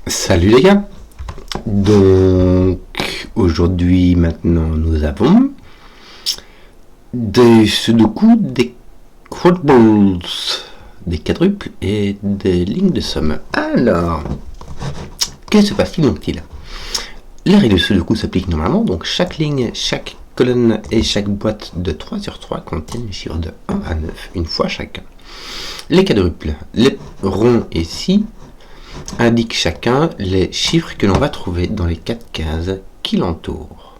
Salut les gars. Donc aujourd'hui maintenant nous avons des sudoku, des quadruple, des quadruples et des lignes de somme. Alors, que se passe-t-il donc-il? La règle de sudoku s'applique normalement, donc chaque ligne, chaque colonne et chaque boîte de 3 sur 3 contiennent les chiffres de 1 à 9, une fois chacun. Les quadruples, les ronds ici, indique chacun les chiffres que l'on va trouver dans les 4 cases qui l'entourent.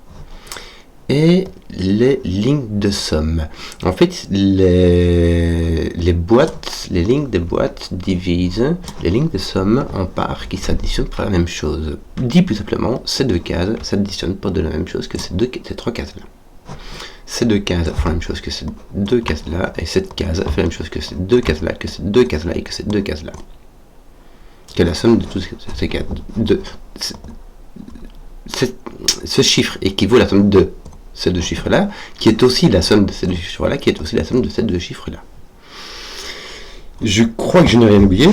Et les lignes de somme. En fait, les boîtes, les lignes de boîtes divisent les lignes de somme en parts qui s'additionnent pour la même chose. Dit plus simplement, ces deux cases s'additionnent pour de la même chose que ces trois cases-là. Ces deux cases font la même chose que ces deux cases-là, et cette case fait la même chose que ces deux cases-là, que ces deux cases-là et que ces deux cases-là. Que la somme de tous ces cas ce chiffre équivaut à la somme de ces deux chiffres là, qui est aussi la somme de ces deux chiffres là, qui est aussi la somme de ces deux chiffres là. Je crois que je n'ai rien oublié,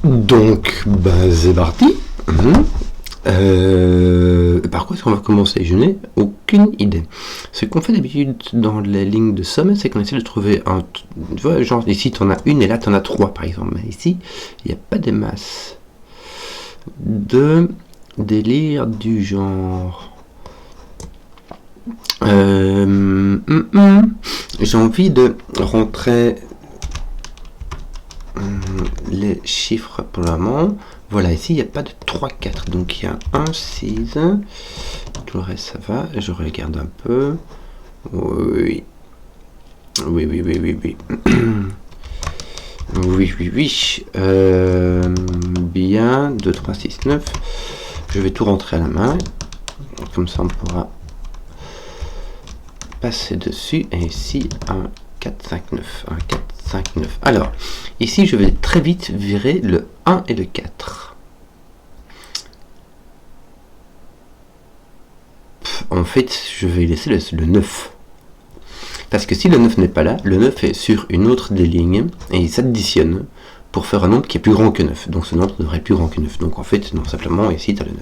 donc c'est parti. Par quoi est-ce qu'on va commencer? Je n'ai aucune idée. Ce qu'on fait d'habitude dans les lignes de somme, c'est qu'on essaie de trouver un... Tu vois, genre ici tu en as une et là tu en as trois par exemple. Mais ici, il n'y a pas de masse. De délire du genre... J'ai envie de rentrer les chiffres pour le moment. Voilà, ici il n'y a pas de 3, 4, donc il y a 1, 6, tout le reste ça va, je regarde un peu, oui, bien, 2, 3, 6, 9, je vais tout rentrer à la main, comme ça on pourra passer dessus, et ici 1, 4, 5, 9, 1, 4, 5, 9. Alors, ici je vais très vite virer le 1 et le 4. En fait, je vais laisser le 9. Parce que si le 9 n'est pas là, le 9 est sur une autre des lignes, et il s'additionne pour faire un nombre qui est plus grand que 9. Donc ce nombre devrait être plus grand que 9. Donc en fait, non, simplement, ici tu as le 9.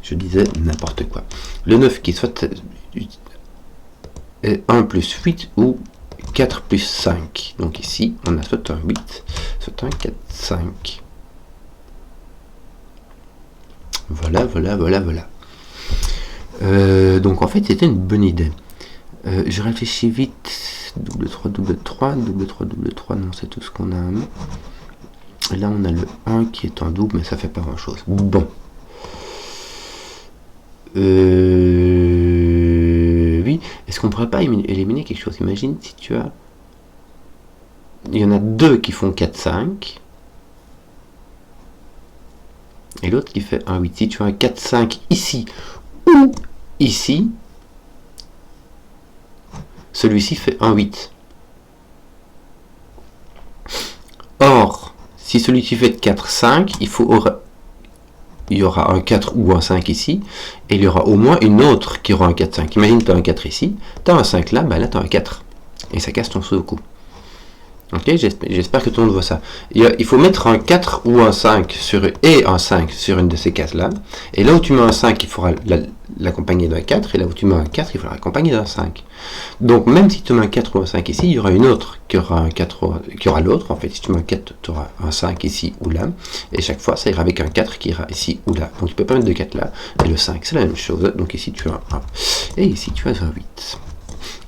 Je disais n'importe quoi. Le 9 qui soit 1 plus 8 ou 4 plus 5. Donc ici, on a soit un 8, soit un 4, 5. Voilà. Donc en fait, c'était une bonne idée. Je réfléchis vite. Double 3, double 3, double 3, double 3. Non, c'est tout ce qu'on a. Là, on a le 1 qui est en double, mais ça fait pas grand-chose. Bon. Oui. Est-ce qu'on pourrait pas éliminer quelque chose? Imagine si tu as... Il y en a deux qui font 4, 5. Et l'autre qui fait 1, 8. Si tu as un 4, 5 ici ou ici, celui-ci fait 1, 8. Or, si celui-ci fait 4, 5, il y aura un 4 ou un 5 ici, et il y aura au moins une autre qui aura un 4, 5. Imagine tu as un 4 ici, tu as un 5 là, là tu as un 4. Et ça casse ton sudoku. Ok, j'espère que tout le monde voit ça. Il faut mettre un 4 ou un 5 et un 5 sur une de ces cases-là. Et là où tu mets un 5, il faudra l'accompagner d'un 4. Et là où tu mets un 4, il faudra l'accompagner d'un 5. Donc même si tu mets un 4 ou un 5 ici, il y aura une autre qui aura un 4, qui aura l'autre. En fait, si tu mets un 4, tu auras un 5 ici ou là. Et chaque fois, ça ira avec un 4 qui ira ici ou là. Donc tu peux pas mettre de 4 là. Et le 5, c'est la même chose. Donc ici, tu as un 1. Et ici, tu as un 8.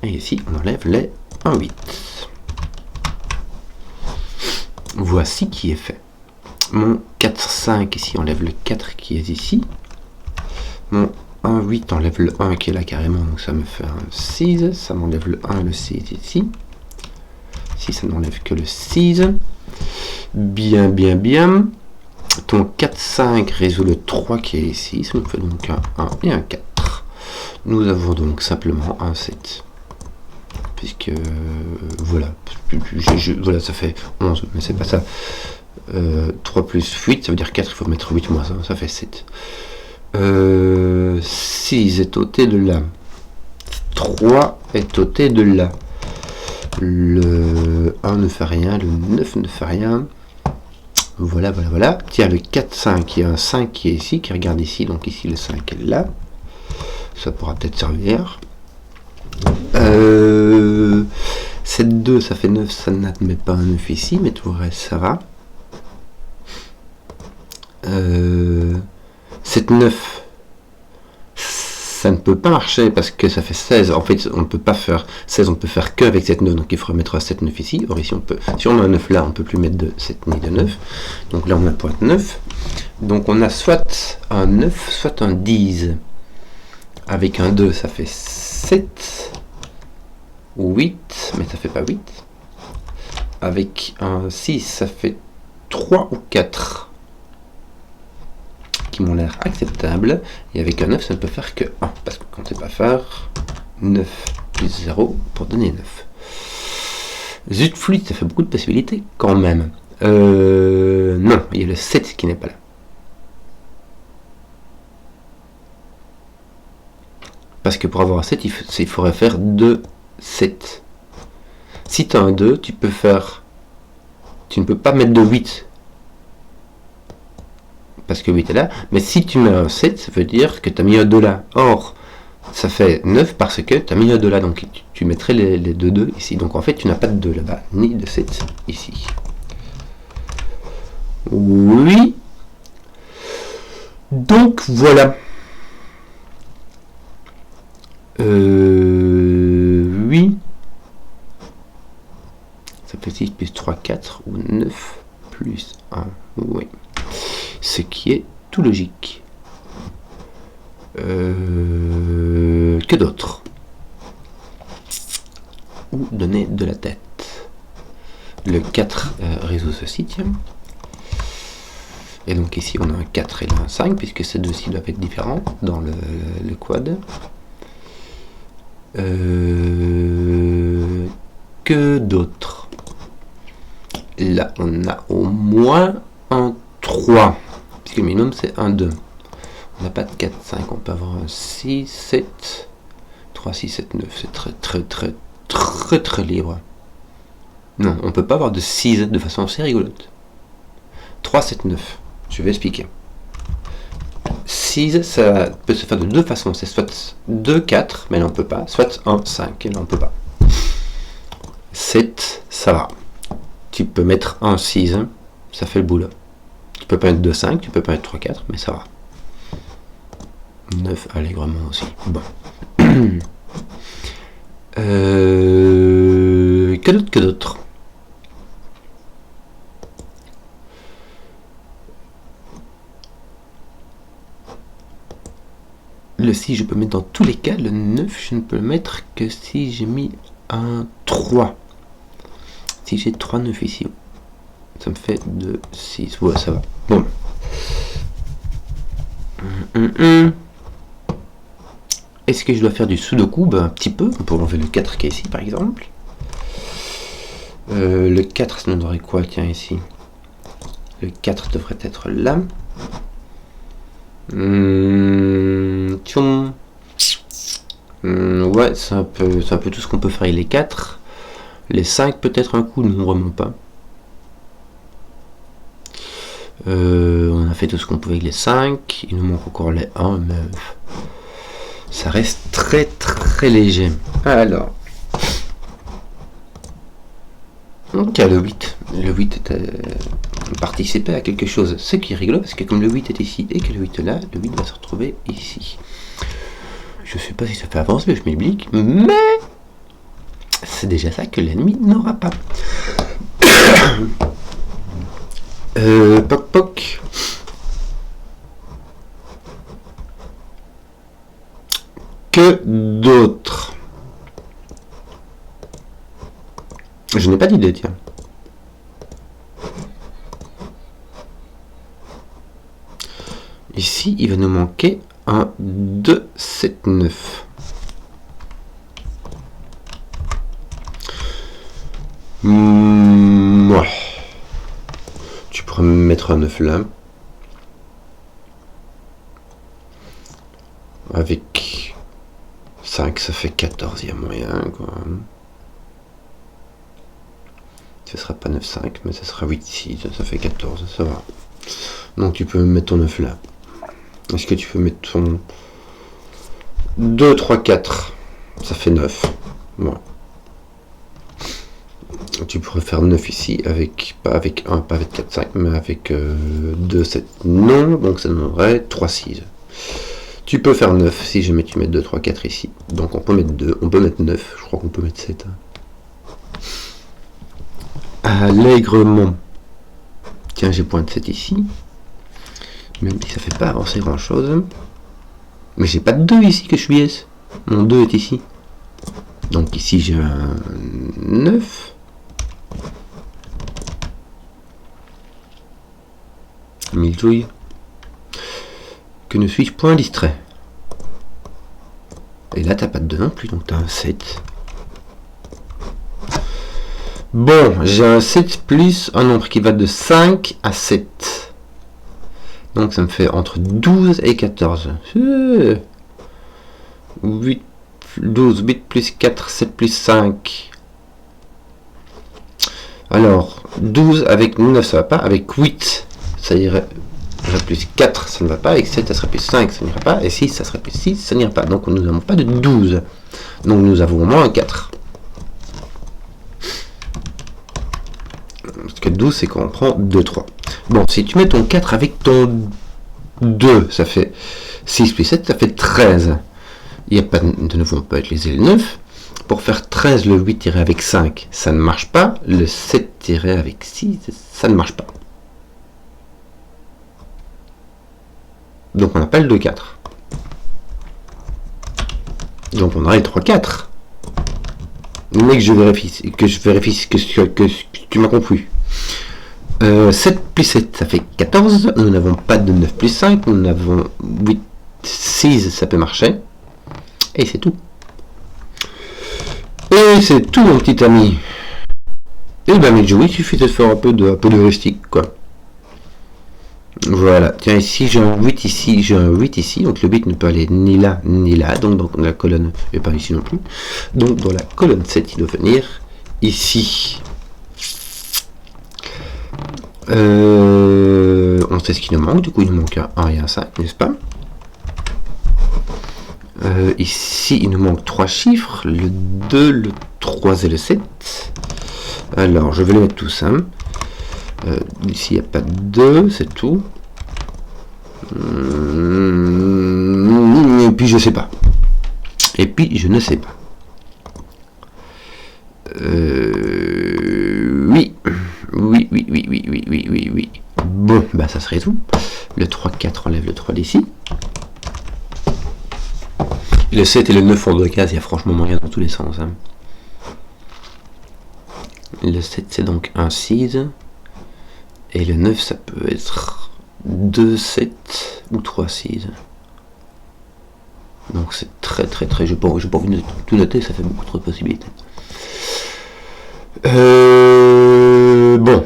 Et ici, on enlève les 1, 8. Voici qui est fait. Mon 4, 5 ici enlève le 4 qui est ici. Mon 1, 8 enlève le 1 qui est là carrément, donc ça me fait un 6. Ça m'enlève le 1 et le 6 ici. Ici, ça n'enlève que le 6. Bien. Ton 4, 5 résout le 3 qui est ici. Ça nous fait donc un 1 et un 4. Nous avons donc simplement un 7. Puisque voilà, ça fait 11, mais c'est pas ça. 3 plus 8, ça veut dire 4, il faut mettre 8 moins 1, ça fait 7. 6 est ôté de là. 3 est ôté de là. Le 1 ne fait rien, le 9 ne fait rien. Voilà, voilà, voilà. Tiens, le 4, 5, il y a un 5 qui est ici, qui regarde ici, donc ici le 5 est là. Ça pourra peut-être servir. 7, 2, ça fait 9, ça n'admet pas un 9 ici, mais tout le reste, ça va. 7, 9, ça ne peut pas marcher parce que ça fait 16. En fait, on ne peut pas faire 16, on peut faire que avec 7, 9, donc il faudrait mettre un 7, 9 ici. Or ici, on peut, si on a un 9 là, on ne peut plus mettre de 7 ni de 9. Donc là, on a pointe 9. Donc on a soit un 9, soit un 10. Avec un 2, ça fait 7 ou 8, mais ça fait pas 8. Avec un 6, ça fait 3 ou 4 qui m'ont l'air acceptables. Et avec un 9, ça ne peut faire que 1, parce qu'on ne sait pas faire 9 plus 0 pour donner 9. Zut fluide, ça fait beaucoup de possibilités quand même. Non, il y a le 7 qui n'est pas là. Parce que pour avoir un 7, il faudrait faire 2 7. Si tu as un 2, tu peux faire... Tu ne peux pas mettre de 8. Parce que 8 est là. Mais si tu mets un 7, ça veut dire que tu as mis un 2 là. Or, ça fait 9 parce que tu as mis un 2 là. Donc tu mettrais les 2 2 ici. Donc en fait, tu n'as pas de 2 là-bas, ni de 7 ici. Oui. Donc voilà. Oui. Ça fait 6 plus 3, 4 ou 9 plus 1. Oui. Ce qui est tout logique. Que d'autre? Ou donner de la tête. Le 4 résout ceci, tiens. Et donc ici on a un 4 et là un 5, puisque ces deux-ci doivent être différents dans le quad. Que d'autre? Là on a au moins un 3, puisque le minimum c'est un 2. On n'a pas de 4, 5, on peut avoir un 6, 7, 3, 6, 7, 9, c'est très libre. Non, on peut pas avoir de 6 de façon assez rigolote. 3, 7, 9, je vais expliquer. 6, ça peut se faire de deux façons, c'est soit 2, 4, mais là on peut pas, soit 1, 5, et là on peut pas. 7, ça va. Tu peux mettre 1, 6, ça fait le boulot. Tu peux pas mettre 2, 5, tu peux pas mettre 3, 4, mais ça va. 9 allègrement aussi. Bon. Que d'autre? Le 6, je peux mettre dans tous les cas. Le 9, je ne peux le mettre que si j'ai mis un 3. Si j'ai 3 9 ici, ça me fait 2, 6. Ouais, ça va. Bon. Est-ce que je dois faire du sudoku? Ben, un petit peu, pour enlever le 4 qui est ici, par exemple. Le 4, ça nous donnerait quoi? Tiens, ici. Le 4 devrait être là. Ouais, c'est un peu tout ce qu'on peut faire avec les 4. Les 5, peut-être un coup, nous on remonte pas. On a fait tout ce qu'on pouvait avec les 5. Il nous manque encore les 1, mais ça reste très léger. Alors. Donc, le 8. Le 8 participait à quelque chose. Ce qui est rigolo, parce que comme le 8 est ici et que le 8 est là, le 8 va se retrouver ici. Je sais pas si ça fait avancer, je m'oublie, mais c'est déjà ça que l'ennemi n'aura pas. Poc poc. Que d'autre? Je n'ai pas d'idée, tiens. Ici, il va nous manquer un 2, 7, 9. Ouais. Tu pourrais me mettre un 9 là. Avec 5, ça fait 14, il y a moyen, quoi. Ce sera pas 9, 5, mais ça sera 8, 6, ça fait 14, ça va. Donc tu peux mettre ton 9 là. Est-ce que tu peux mettre ton 2, 3, 4, ça fait 9. Voilà. Tu pourrais faire 9 ici, pas avec 1, pas avec 4, 5, mais avec 2, 7, non, donc ça donnerait 3, 6. Tu peux faire 9 si jamais tu mets 2, 3, 4 ici. Donc on peut mettre 2, on peut mettre 9, je crois qu'on peut mettre 7. Allègrement. Tiens, j'ai pointe 7 ici. Même si ça fait pas avancer grand chose. Mais j'ai pas de 2 ici que je suis S. Mon 2 est ici. Donc ici j'ai un 9. Mille que ne suis-je point distrait. Et là t'as pas de 2 non plus, donc t'as un 7. Bon, j'ai un 7 plus un nombre qui va de 5 à 7. Donc ça me fait entre 12 et 14. 8, 12, 8 plus 4, 7 plus 5. Alors, 12 avec 9 ça va pas, avec 8 ça irait plus 4 ça ne va pas, avec 7 ça serait plus 5 ça n'ira pas, et 6 ça serait plus 6 ça n'ira pas. Donc nous n'avons pas de 12. Donc nous avons au moins un 4. Parce que 12 c'est quand on prend 2, 3. Bon, si tu mets ton 4 avec ton 2, ça fait 6 plus 7, ça fait 13. Il n'y a pas de nouveau, on peut utiliser le 9. Pour faire 13, le 8 irait avec 5, ça ne marche pas. Le 7 irait avec 6, ça ne marche pas. Donc on appelle 2, 4. Donc on aurait 3, 4. Mais que je vérifie que tu m'as compris. 7 plus 7, ça fait 14. Nous n'avons pas de 9 plus 5. Nous n'avons 8, 6, ça peut marcher. Et c'est tout. Et c'est tout, mon petit ami. Et ben, mais il suffit de faire un peu de heuristique, quoi. Voilà. Tiens, ici, j'ai un 8 ici, j'ai un 8 ici. Donc le 8 ne peut aller ni là, ni là. Donc dans la colonne, et pas ici non plus. Donc dans la colonne 7, il doit venir ici. On sait ce qui nous manque. Du coup, il nous manque un 1 et un 5, n'est-ce pas? Ici, il nous manque 3 chiffres, le 2, le 3 et le 7. Alors, je vais les mettre tous. Ici, il n'y a pas de 2, c'est tout. Et puis, je sais pas. Et puis, je ne sais pas. Oui. Oui. Bon, bah ça serait tout. Le 3, 4 enlève le 3 d'ici. Le 7 et le 9 font 2 cases, il y a franchement moyen dans tous les sens. Le 7 c'est donc un 6. Et le 9 ça peut être 2, 7 ou 3, 6. Donc c'est très. Je n'ai pas envie de tout noter, ça fait beaucoup trop de possibilités. Bon.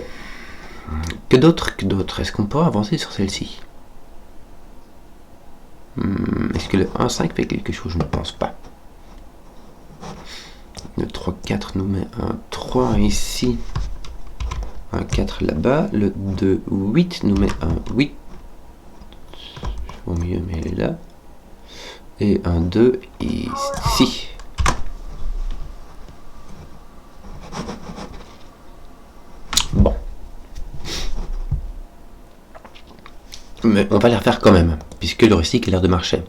Que d'autres? Est-ce qu'on pourra avancer sur celle-ci? Est-ce que le 1,5 fait quelque chose? Je ne pense pas. Le 3, 4 nous met un 3 ici. Un 4 là-bas. Le 2, 8 nous met un 8. Au milieu, mais elle est là. Et un 2 ici. Bon. Mais on va les refaire quand même, puisque l'heuristique a l'air de marcher.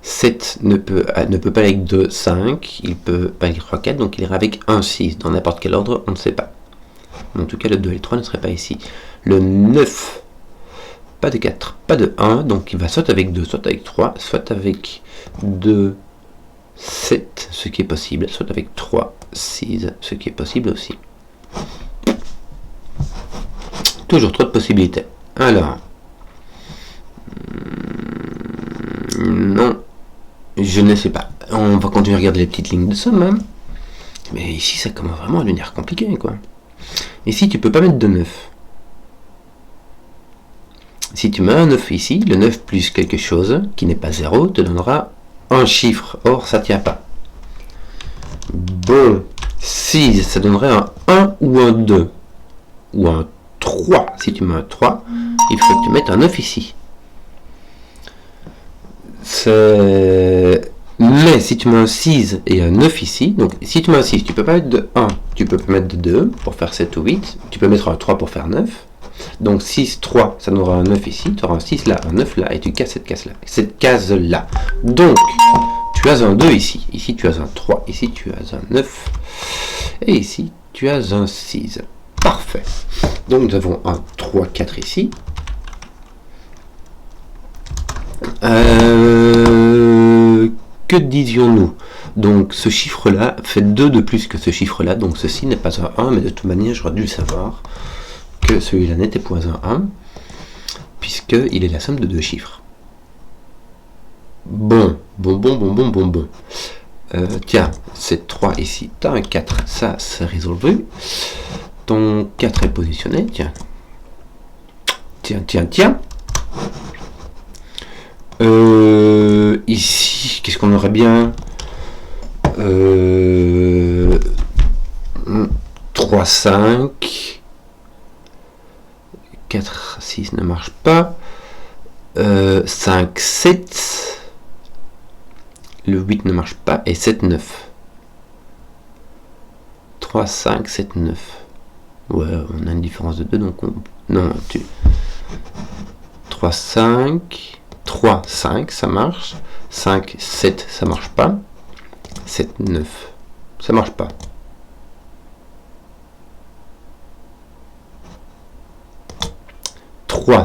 7 ne peut pas aller avec 2, 5, il peut pas avec 3, 4, donc il ira avec 1, 6. Dans n'importe quel ordre, on ne sait pas. En tout cas, le 2 et le 3 ne seraient pas ici. Le 9, pas de 4, pas de 1, donc il va soit avec 2, soit avec 3, soit avec 2, 7, ce qui est possible, soit avec 3, 6, ce qui est possible aussi. Toujours trop de possibilités. Alors, non, je ne sais pas. On va continuer à regarder les petites lignes de somme. Mais ici, ça commence vraiment à devenir compliqué, quoi. Ici, tu peux pas mettre de 9. Si tu mets un 9 ici, le 9 plus quelque chose, qui n'est pas 0, te donnera un chiffre. Or, ça tient pas. Bon, 6, ça donnerait un 1 ou un 2 ou un 3, si tu mets un 3, il faut que tu mettes un 9 ici. Mais si tu mets un 6 et un 9 ici, donc si tu mets un 6, tu peux pas mettre de 1, tu peux mettre de 2 pour faire 7 ou 8, tu peux mettre un 3 pour faire 9. Donc 6, 3, ça nous aura un 9 ici, tu auras un 6 là, un 9 là, et tu casses cette case-là. Donc, tu as un 2 ici, ici tu as un 3, ici tu as un 9, et ici tu as un 6. Parfait. Donc nous avons un 3, 4 ici. Que disions-nous? Donc ce chiffre-là fait 2 de plus que ce chiffre-là, donc ceci n'est pas un 1, mais de toute manière j'aurais dû le savoir que celui-là n'était point un 1, puisqu'il est la somme de 2 chiffres. Bon. Tiens, c'est 3 ici, tu as un 4, ça c'est résolu. Ton 4 est positionné, tiens. Ici, qu'est-ce qu'on aurait bien 3, 5, 4, 6 ne marche pas, 5, 7, le 8 ne marche pas, et 7, 9. 3, 5, 7, 9. Ouais, on a une différence de 2, donc on... Non, 3, 5... 3, 5, ça marche. 5, 7, ça marche pas. 7, 9, ça marche pas.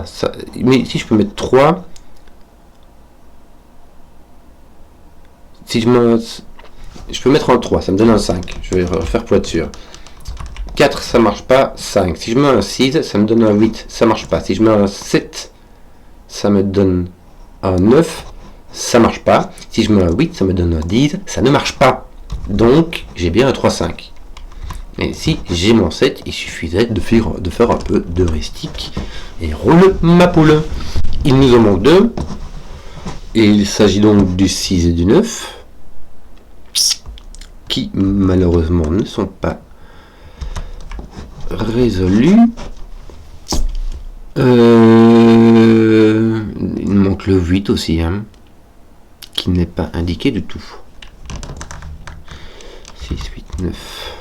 Ça, mais si je peux mettre 3, si je peux mettre un 3, ça me donne un 5. Je vais refaire pour être sûr. 4, ça marche pas. 5. Si je mets un 6, ça me donne un 8. Ça marche pas. Si je mets un 7, ça me donne un 9. Ça marche pas. Si je mets un 8, ça me donne un 10. Ça ne marche pas. Donc, j'ai bien un 3, 5. Mais si j'ai mon 7, il suffisait de faire un peu d'heuristique. Et roule ma poule. Il nous en manque 2. Et il s'agit donc du 6 et du 9. Qui, malheureusement, ne sont pas résolus. Il manque le 8 aussi, hein, qui n'est pas indiqué du tout. 6, 8, 9.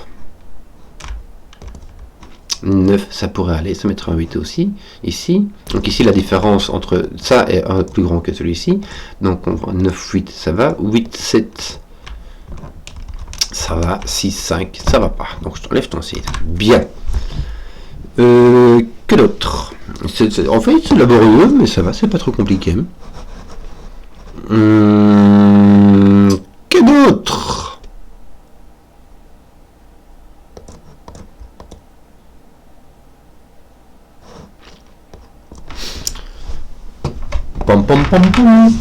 9, ça pourrait aller, ça mettra un 8 aussi, ici. Donc ici, la différence entre ça est un plus grand que celui-ci. Donc on voit 9, 8, ça va. 8, 7, ça va. 6, 5, ça va pas. Donc je t'enlève ton 6. Bien. Que d'autre? En fait, c'est laborieux, mais ça va, c'est pas trop compliqué. Que d'autre? Pom pom pom pom.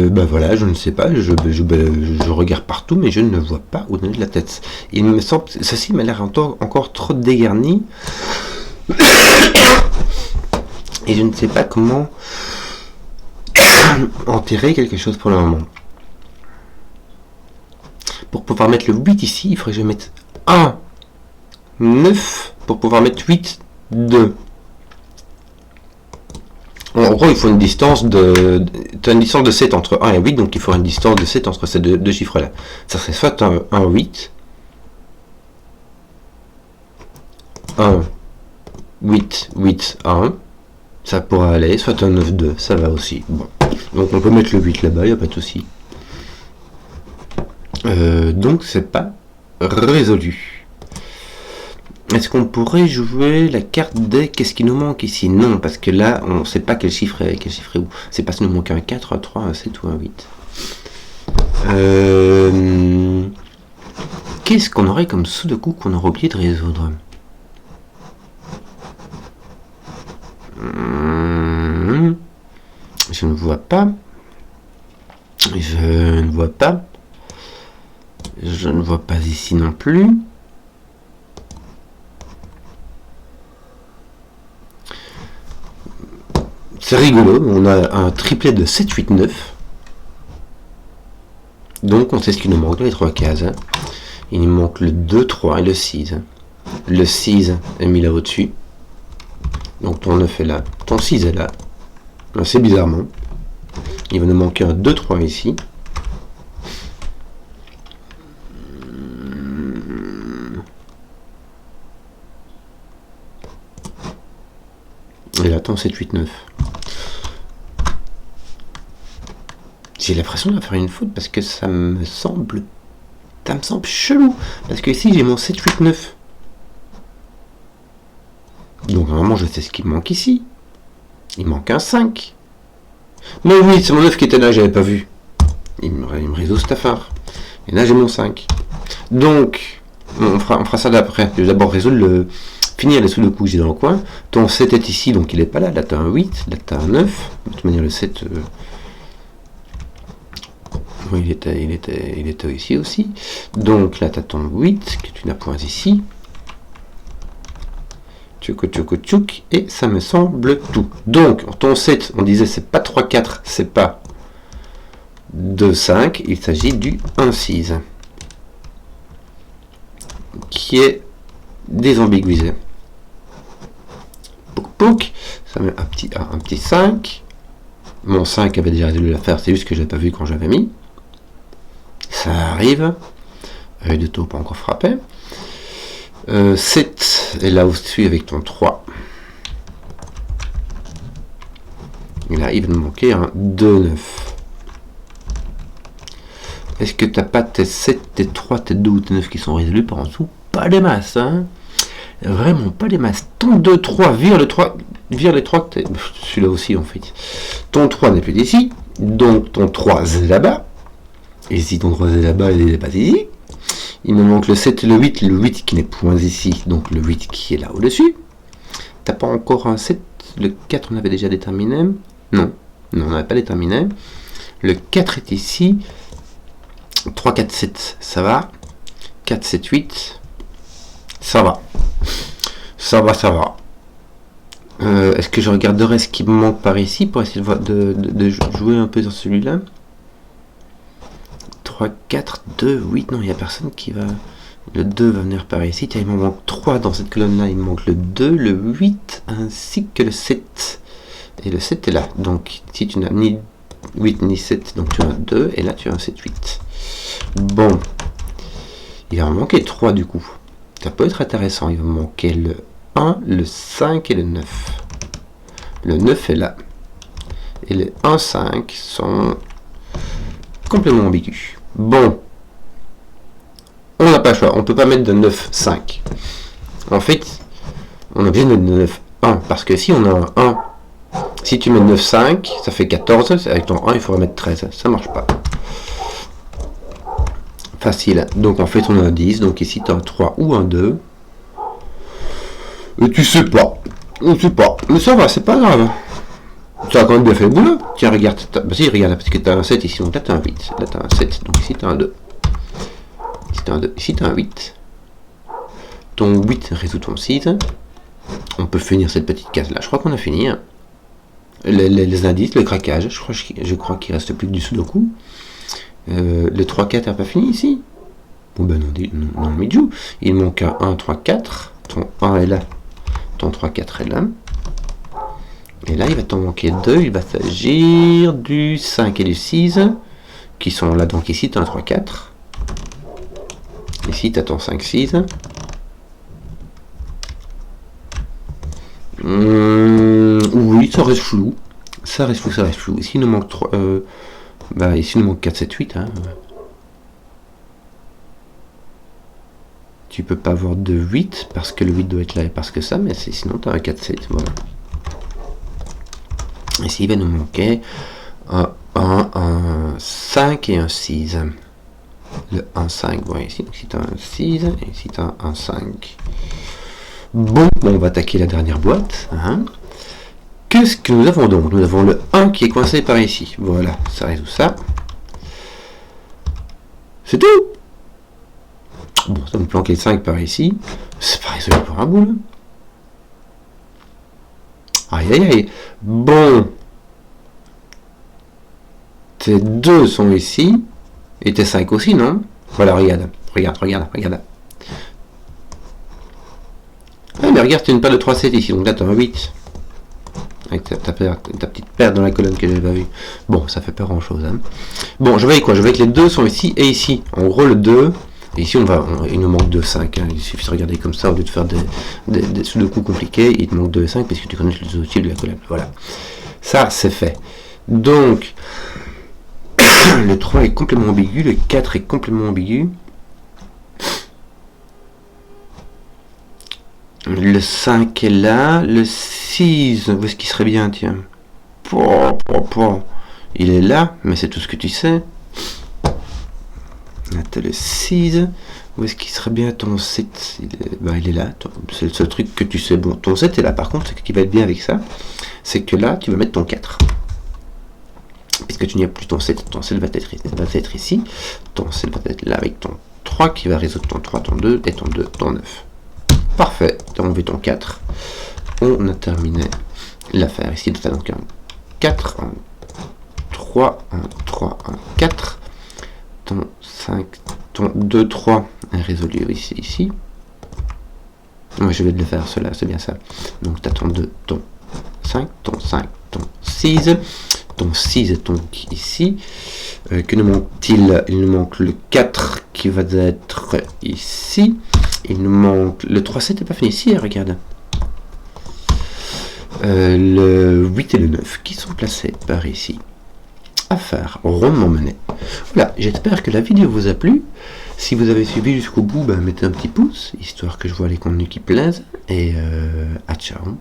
Ben voilà, je ne sais pas, je regarde partout, mais je ne vois pas où donner de la tête. Il me semble, ceci m'a l'air encore trop dégarni. Et je ne sais pas comment enterrer quelque chose pour le moment. Pour pouvoir mettre le 8 ici, il faudrait que je mette 1, 9, pour pouvoir mettre 8, 2. En gros, il faut une distance de... Tu as une distance de 7 entre 1 et 8, donc il faut une distance de 7 entre ces deux chiffres-là. Ça serait soit un 8, 1, 8, 8, 1, ça pourra aller, soit un 9, 2, ça va aussi. Bon. Donc on peut mettre le 8 là-bas, il n'y a pas de souci. Donc c'est pas résolu. Est-ce qu'on pourrait jouer la carte des qu'est-ce qui nous manque ici? Non, parce que là, on ne sait pas quel chiffre est où. C'est pas si nous manque un 4, un 3, un 7 ou un 8. Qu'est-ce qu'on aurait comme sudoku qu'on aurait oublié de résoudre? Je ne vois pas. Je ne vois pas. Je ne vois pas ici non plus. C'est rigolo, on a un triplet de 7, 8, 9. Donc on sait ce qu'il nous manque dans les 3 cases. Hein. Il nous manque le 2, 3 et le 6. Hein. Le 6 est mis là au-dessus. Donc ton 9 est là. Ton 6 est là. C'est bizarrement. Il va nous manquer un 2, 3 ici. Et là, ton 7, 8, 9. J'ai l'impression de faire une faute parce que ça me semble chelou. Parce que ici, j'ai mon 7, 8, 9. Donc, normalement, je sais ce qu'il me manque ici. Il manque un 5. Mais oui, c'est mon 9 qui était là, j'avais pas vu. Il me résout cette affaire. Et là, j'ai mon 5. Donc, on fera ça d'après. Je vais d'abord résoudre finir les sous-de-coups que j'ai dans le coin. Ton 7 est ici, donc il n'est pas là. Là, tu as un 8. Là, tu as un 9. De toute manière, le 7... oui, il était ici aussi. Donc, là, tu as ton 8, que tu n'as point ici. Tchouk, et ça me semble tout. Donc, ton 7, on disait, c'est pas 3, 4, c'est pas 2, 5. Il s'agit du 1, 6. Qui est désambiguisé. Pouc, ça met un petit 5. Mon 5 avait déjà résolu l'affaire, c'est juste que je l'ai pas vu quand j'avais mis. Ça arrive. Œil de taupe pas encore frappé. 7 est là au-dessus avec ton 3. Et là, il va nous manquer un 2, 9. Est-ce que tu n'as pas tes 7, tes 3, tes 2 ou tes 9 qui sont résolus par en dessous? Pas les masses, hein. Vraiment pas les masses. Ton 2, 3, vire les 3, celui-là aussi en fait. Ton 3 n'est plus ici, donc ton 3 est là-bas. Et si ton 3 est là-bas, il n'est pas ici. Il me manque le 7 et le 8 qui n'est point ici, donc le 8 qui est là au-dessus. T'as pas encore un 7, le 4 on avait déjà déterminé. Non, on n'avait pas déterminé. Le 4 est ici. 3, 4, 7, ça va. 4, 7, 8, ça va. Ça va. Est-ce que je regarderai ce qui me manque par ici pour essayer de jouer un peu sur celui-là? 3, 4, 2, 8, non, il n'y a personne qui va... Le 2 va venir par ici. Tiens, il m'en manque 3 dans cette colonne-là. Il me manque le 2, le 8, ainsi que le 7. Et le 7 est là. Donc, si tu n'as ni 8 ni 7, donc tu as un 2, et là tu as un 7, 8. Bon. Il va me manquer 3 du coup. Ça peut être intéressant. Il va me manquer le 1, le 5 et le 9. Le 9 est là. Et les 1, 5 sont complètement ambigus. Bon. On n'a pas le choix. On ne peut pas mettre de 9, 5. En fait, on a besoin de 9, 1. Parce que si on a un 1, si tu mets 9, 5, ça fait 14. Avec ton 1, il faudrait mettre 13. Ça ne marche pas. Facile. Donc en fait, on a un 10. Donc ici, tu as un 3 ou un 2. Et tu sais pas. On ne sait pas. Mais ça va, c'est pas grave. Tu as quand même bien fait le boulot. Tiens, regarde. Bah si, regarde, parce que tu as un 7 ici. Donc là, tu as un 8. Là, tu as un 7. Donc ici, tu as un 2. Ici, tu as un 2. Ici, tu as un 8. Ton 8 résout ton 6. On peut finir cette petite case-là. Je crois qu'on a fini. Hein. Les indices, le craquage. Je crois qu'il reste plus que du sudoku. Le 3, 4 n'est pas fini ici. Bon ben non, Midjou. Il manque un 1, 3, 4. Ton 1 est là. Ton 3, 4 est là. Et là, il va t'en manquer 2. Il va s'agir du 5 et du 6. Qui sont là. Donc ici, tu as un 3, 4. Ici, tu as ton 5, 6. Oui, ça reste flou. Ça reste flou. Ici, il nous manque 3. Ici, il nous manque 4, 7, 8. Hein. Tu peux pas avoir de 8 parce que le 8 doit être là et parce que ça, mais sinon, tu as un 4, 7. Voilà. Ici, il va nous manquer un 5 et un 6. Le 1, 5, voilà ici. Donc, ici, tu as un 6 et ici, tu as un 5. Bon, on va attaquer la dernière boîte. Hein. Qu'est-ce que nous avons donc? Nous avons le 1 qui est coincé par ici. Voilà, ça résout ça. C'est tout. Bon, ça nous planquer le 5 par ici. C'est pas résolu pour un boule. Aïe. Bon. Tes 2 sont ici. Et tes 5 aussi, non? Voilà, regarde. Ah, mais regarde, tu as une paire de 3-7 ici, donc là, tu as un 8. Avec ta petite paire dans la colonne que j'avais pas vue. Bon, ça fait pas grand chose. Hein. Bon, je vais avec quoi? Je vais avec les 2 sont ici et ici. En gros, le 2. Et ici, il nous manque 2, 5. Hein. Il suffit de regarder comme ça au lieu de faire des sudoku compliqués. Il te manque 2 et 5 puisque tu connais les outils de la colonne. Voilà. Ça, c'est fait. Donc, le 3 est complètement ambigu. Le 4 est complètement ambigu. Le 5 est là. Le 6, où est-ce qu'il serait bien, tiens? Il est là, mais c'est tout ce que tu sais. Là, t'as le 6. Où est-ce qu'il serait bien ton 7? Il est là. C'est le seul truc que tu sais. Bon, ton 7 est là. Par contre, ce qui va être bien avec ça, c'est que là, tu vas mettre ton 4. Puisque tu n'y as plus ton 7. Ton 7 va être ici. Ton 7 va être là avec ton 3 qui va résoudre ton 3, ton 2 et ton 2, ton 9. Parfait. Tu as enlevé ton 4. On a terminé l'affaire. Ici, tu as donc un 4, un 3, un 3, un 4. Ton 5, ton 2, 3 est résolu ici. Moi, je vais te le faire, cela, c'est bien ça. Donc, tu as ton 2, ton 5, ton 5, ton 6. Ton 6 est donc ici. Que nous manque-t-il? Il nous manque le 4 qui va être ici. Il nous manque le 3, 7 n'est pas fini ici, regarde. Le 8 et le 9 qui sont placés par ici. Affaire rondement menée. Voilà, j'espère que la vidéo vous a plu. Si vous avez suivi jusqu'au bout, mettez un petit pouce, histoire que je vois les contenus qui plaisent. Et à ciao.